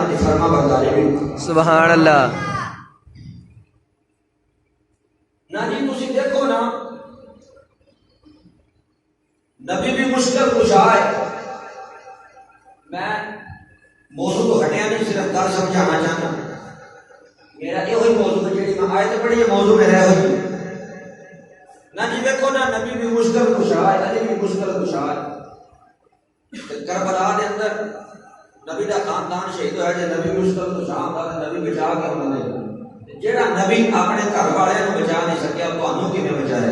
انہاں دی فرما برداری بھی سبحان اللہ نہ جی تسی دیکھو نا نبی بھی مشکل کشا ہے میں موضوع تو ہٹیا نہیں صرف گل سمجھانا چاہتا میرا یہ ہوئی موضوع ہے جی میں آیت پڑھی ہے موضوع میں رہ ہوئی نہ جی دیکھو نا نبی بھی مشکل کشا ہے علی بھی مشکل کشا ہے کربلا دے اندر نبی دا خاندان شہید ہوا جے نبی مشکل کشا ہوندا تے نبی بچا کے انہاں نے جیڑا نبی اپنے گھر والے نوں بچا نہیں سکیا تانوں کیویں بچایا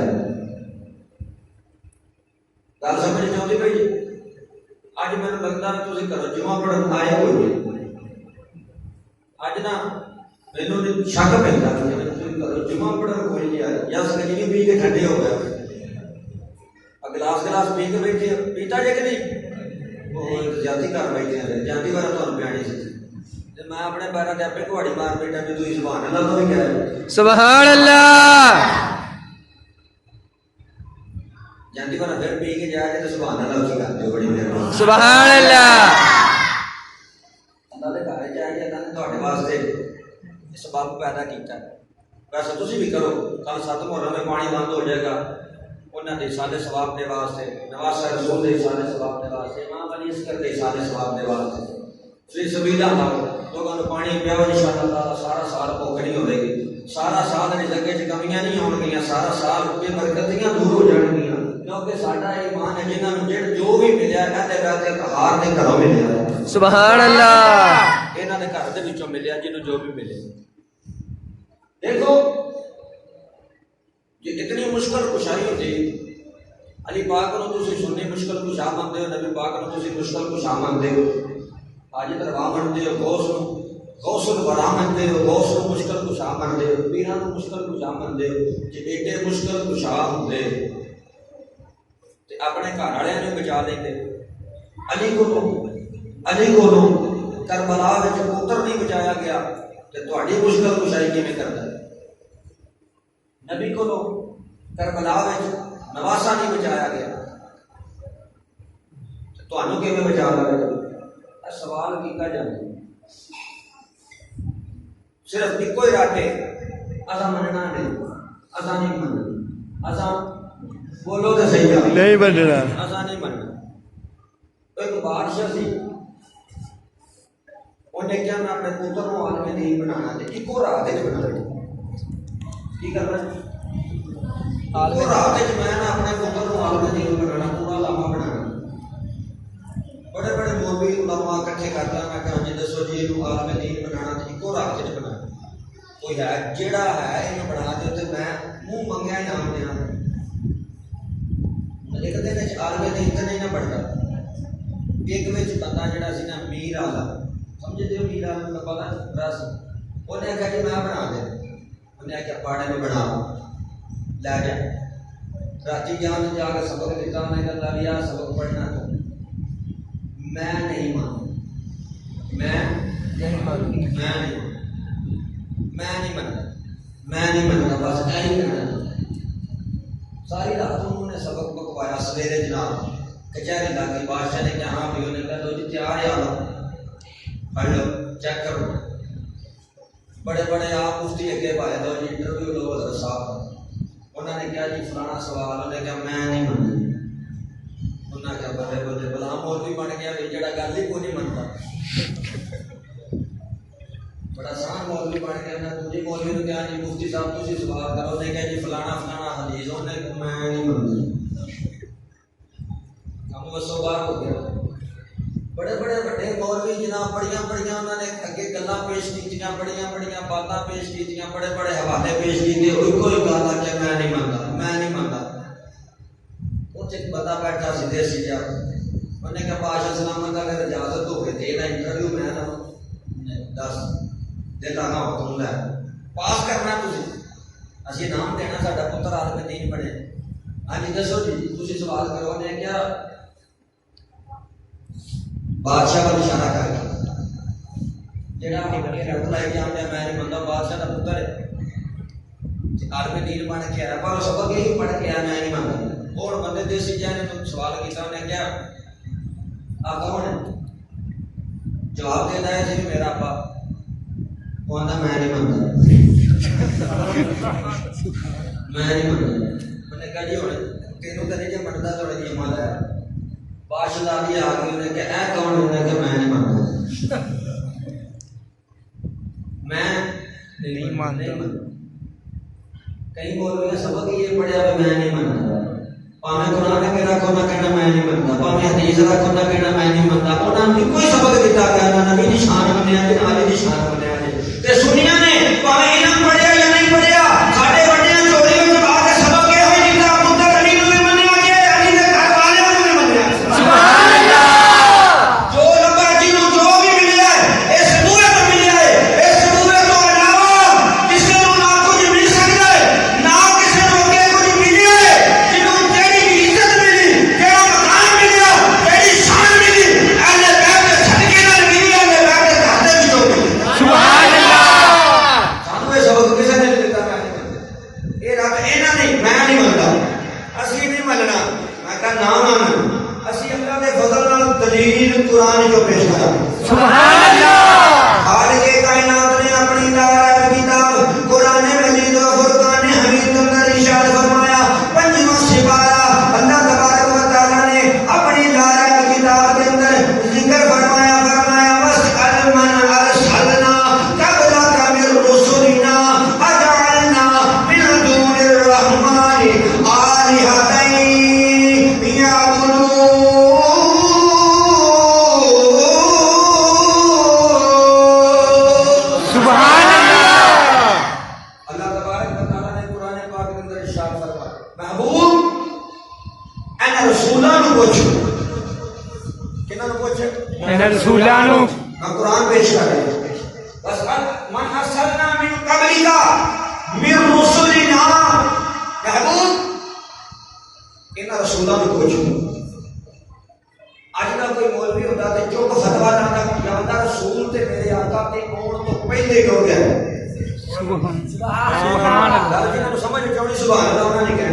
گل سمجھ چاہتی بھائی اج مینوں لگدا ہے تسی گھر جمعہ پڑھن آئے ہوئے اج نا مینوں شک پیندا کہ تسی گھر جمعہ پڑھن کوئی نہیں آیا یا سکجی پی کے ٹھنڈے ہو گئے گلاس پی کے بیٹھے پیتا جے کہ نہیں وہ زیادتی کر بیٹھے ہیں جاتی بار تمہیں پیانی سی میں اپنے پیروں کے اپنے گھوڑی مار بیٹھا بھی تھی سبحان اللہ تو بھی کہہ سبحان اللہ جاتی بار پھر پی کے جائے تو سبحان اللہ اسی کرتے ہو بڑی مہربانی سبحان اللہ اللہ دے گھر چاہیے اللہ نے تہاڈے واسطے سبب پیدا کیتا ہے ویسے تسی بھی کرو کل 7 محرم میں پانی بند ہو جائے گا انہاں دے سارے ثواب دے واسطے نواسہ رسول دے سارے ثواب دے واسطے امام علی اسکر دے سارے ثواب دے واسطے فری سبیلا لوگوں کو پانی پیاو انشاءاللہ تعالی سارا سال بھوک نہیں ہوے گی سارا سال رزق وچ کمیاں نہیں ہون گیاں سارا سال بے برکتیاں دور ہو جان گیاں کیونکہ ساڈا ایمان ہے جنہاں نوں جو بھی ملیا کہتے رہتے ہار دے گھروں ملیا سبحان اللہ انہاں دے گھر دے وچوں ملیا جنوں جو بھی ملے دیکھو یہ اتنی مشکل کشائی ہوتی علی پاک نو تسی سنی مشکل کشا منتے ہو نبی پاک نو تسی مشکل کشا منتے ہو حاجت روا منتے ہو غوث الورا منتے ہو غوث نو مشکل کشا منتے ہو پیراں نو مشکل کشا منتے ہو جے ایڈے مشکل کشا ہوندے تے اپنے گھر والےاں نوں بچا لیندے علی کو کربلا وچ پتر نہیں بچایا گیا تے تہاڈی مشکل کشائی کیویں کردا ہے نبی کو کربلا وچ نواسا نہیں بچایا گیا تو انہوں کے میں بچا لگا سوال کیتا جاتا صرف ایک کوئی راکے ازا مننا نہیں ازا نہیں مننا ازا بولو تو صحیح نہیں بننا ازا نہیں مننا ایک بادشاہ سی انہیں کیا میں اپنے پتر کو عالم دین بنانا تے ایک اور رات وچ بنانا کی کرنا عالم رات وچ میں اپنے پتر کو عالم دین بنانا پورا لامہ بنانا بڑے بڑے مولوی علماء اکٹھے کرتا میں کہ جی دسو جی عالم دین بنانا تے ایک اور رات وچ بنانا کوئی ہے جیڑا ہے انہوں بنا دے تے میں منہ منگیا انعام دینا ایک دن وچ عالم دین تے نہیں نہ بڑھتا ایک وچ بندہ جڑا سی نا میر آلا سمجھتے ہو میر آلا کا پتہ رس انہیں کہا کہ میں بنا دے انہیں کہا پاڑے میں بنا لے جا راتی جان جا کے سبق دیتا انہیں کہا لیا سبق پڑھنا تو میں نہیں مانتا میں نہیں مانتا بس یہی کہنا ساری رات انہوں نے سبق پکوایا سویرے جناب کچہری لاگی بادشاہ نے کہا ہاں بھی انہیں کہا دو جی تیار ہے آلو پڑھ لو چیک کرو بڑے بڑے آپ مفتی اگے پائے دو جی انٹرویو لو حضرت صاحب انہوں نے کہا جی فلانا سوال انہیں کہا میں نہیں مانتا انہوں نے کہا بڑے بڑے بلا مولوی بن گیا بھی جڑا گل ہی کو نہیں مانتا بڑا آسان مولوی بن گیا میں دوجے مولوی نے کہا جی مفتی صاحب تسی سوال کرو انہیں کہا جی فلانا حدیث انہیں کہا میں نہیں مانتا کم بسوں باہر ہو گیا بڑے بڑے بڑے مولوی جناب بڑیاں انہوں نے اگے گلاں پیش کیتیاں بڑیاں باتاں پیش کیتیاں بڑے حوالے پیش کیتے کوئی گل آ کہ میں نہیں مانتا اتنے ایک بندہ بیٹھا سی دیسی جا انہیں کہا بادشاہ سلامت اگر اجازت ہو گئی تو یہ انٹرویو میں نا دس دل آنا ہو تم لے پاس کرنا تھی اسی نام دینا ساڈا پتر عالم دین بنے ہاں جی دسو جی تسی سوال کرو انہیں کیا بادشاہ کا اشارہ کر کے جڑا رٹ لائی جان میں نہیں منتا بادشاہ کا پتر ہے عالم دین بن کے آیا پر سبق یہی پڑھ کے آیا میں نہیں مانتا اور بندے دیسی جہاں نے سوال کیا انہیں کیا آ کون ہے جواب دینا ہے جی میرا ابا وہ آتا میں نہیں منتا میں نہیں منتا میں نے کہا جی ہوں تینوں تو نہیں جی منتا تھوڑے جی مالا ہے بادشاہ بھی آ گئی انہیں کہ اے کون انہیں کہ میں نہیں منتا میں نہیں مانتا کئی مولوی سبق یہ پڑھیا بھی میں نہیں منتا پاویں قرآن کے رکھو نہ کہنا میں نہیں منتا پاویں حدیث رکھو نہ کہنا میں نہیں منتا انہوں نے کوئی سبق دیتا گیا نہ نبی دی شان منیا کہ نہ علی دی شان منیا تے سنیاں نے پاویں علم پڑھیا یا نہیں پڑھیا ساڈے وڈیاں چوری وچ آ کے سبق یہ ہوئی دیتا پتر علی نوں بھی منیا گیا علی دے گھر والےاں نوں بھی منیا سبحان اللہ جو لبا جنوں جو بھی ملیا ہے اس نور تو ملیا ہے اس نور تو علاوہ کسے نوں نہ کچھ مل سکدا ہے نہ کسے نوں اگے کچھ ملیا ہے جنوں جیڑی عزت ملی جیڑا مقام ملیا جیڑی شان ملی اہل بیت دے صدقے نال ملی اہل بیت دے گھر دے وچوں ملی سبحان اللہ سانوں یہ سبق کسے نے دتا میں نہیں منتا اے رب انہاں نہیں میں نہیں منتا اسی نہیں مننا میں کہا نہ مان اسی اللہ دے فضل نال دلیل قرآن جو پیش کرا سبحان اللہ خالق کائنات نے اپنی لائق کتاب قرآن مجید و فرقان حمید کے اندر ارشاد فرمایا پنجواں سپارہ اللہ تبارک و تعالی نے اپنی لائق کتاب کے اندر ذکر فرمایا وَاسْأَلْ مَنْ أَرْسَلْنَا قَبْلَكَ مِن رُّسُلِنَا أَجَعَلْنَا مِن دُونِ الرَّحْمَٰنِ آلِهَةً يَعْبُدُونَ سبحان اللہ اللہ تبارک و تعالی نے قرآن پاک کے اندر ارشاد فرمایا محبوب ان رسولاں نوں پوچھو کنہاں نوں پوچھو ان رسولاں نوں میں قرآن پیش کر رہا ہوں بس من ارسلنا من قبلک من رسلنا محبوب ان رسولاں نوں پوچھو اج دا کوئی مولوی ہوندا تے چپ فتوا دینا کہ یا رسول تے میرے آقا تے کون تو پہلے کیوں گیا سبحان اللہ جنہاں نوں سمجھ چاہنی سبحان اللہ انہاں نے